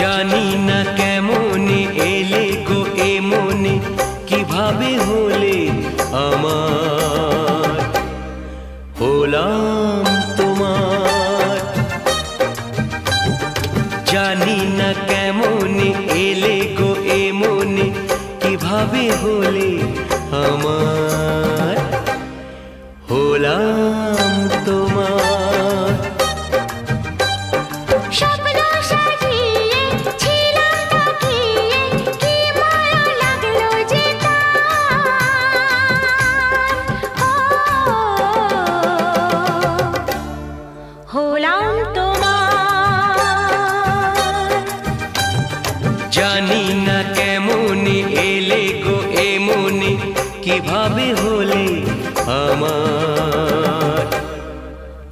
জানি না কেমনে এলে গো এ মনে, কিভাবে হলে আমার, হলাম তোমার। জানি না কেমনে এলে গো এ মনে, কিভাবে হলে আমার, হলাম তোমার। জানি না কেমনে এলে গো এ মনে, কিভাবে হলে আমার,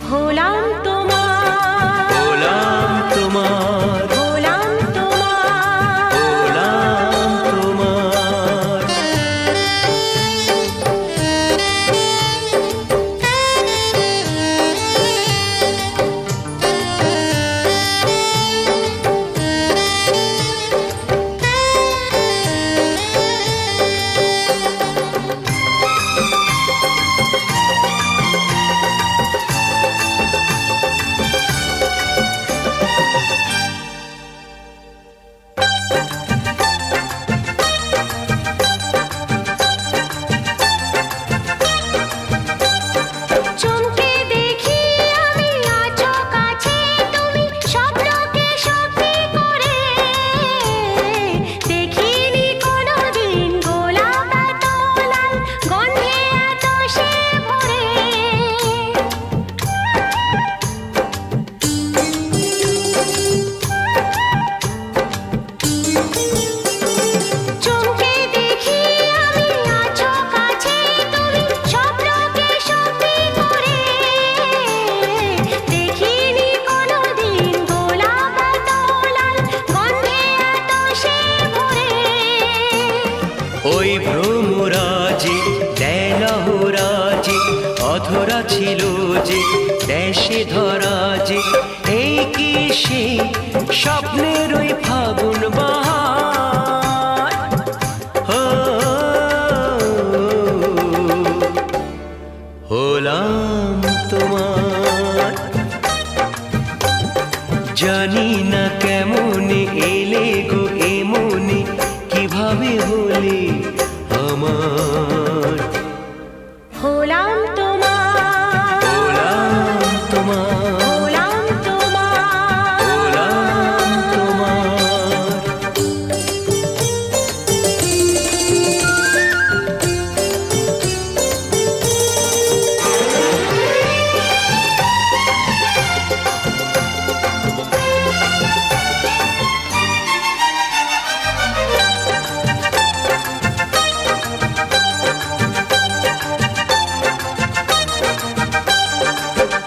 হলাম তোমার, হলাম তোমার, হলাম তোমার, হলাম তোমার। ওই ভ্রমরাজে দেলহরাজে অধরা ছিল যে দেশে ধরা যে, এই কি সে স্বপ্নের ওই ফাগুন বাহার, হলাম তোমার। জানি না কেমনে এলে গো এ মনে, কিভাবে হলে আমার, হলাম তোমার, হলাম তোমার, হলাম তোমার, হলাম তোমার।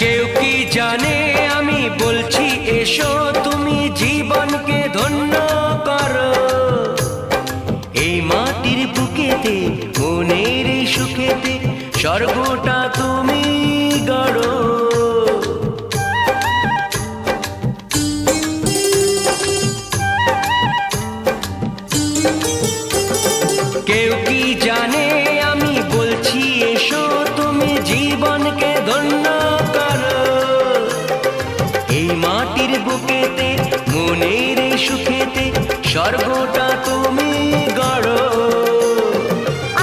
কেউ কি জানে আমি বলছি এসো, তুমি জীবনকে ধন্য করো। এই মাটির বুকেতে মনের সুখেতে স্বর্গটা তুমি গড়ো। কেউ কি জানে আমি বলছি এসো, তুমি জীবনকে ধন্য করো। এই মাটির বুকেতে মনের সুখেতে স্বর্গটা তুমি গড়ো।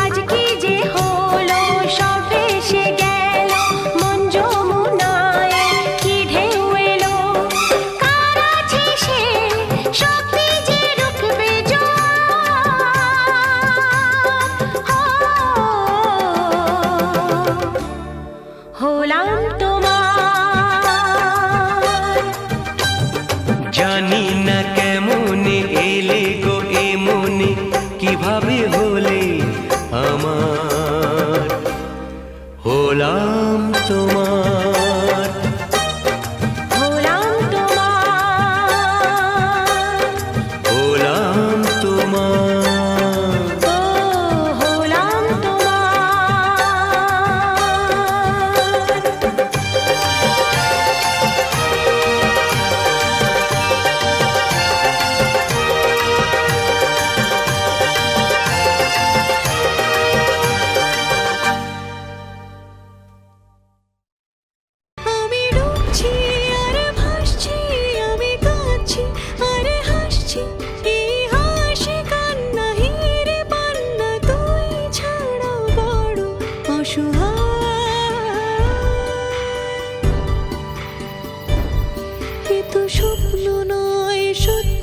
আজকে যে হলো সব ভেসে গেল, মন যমুনায় কি ঢেউ এলো, কার আছে সে শক্তি যে রুখবে জোয়ার, হলাম তোমার। জানি না কেমনে এলে গো এ মনে, কিভাবে হলে আমার, হলাম তোমার, হলাম তোমার, হলাম তোমার। ও হলাম তোমার। তো স্বপ্ন নয় সত্যি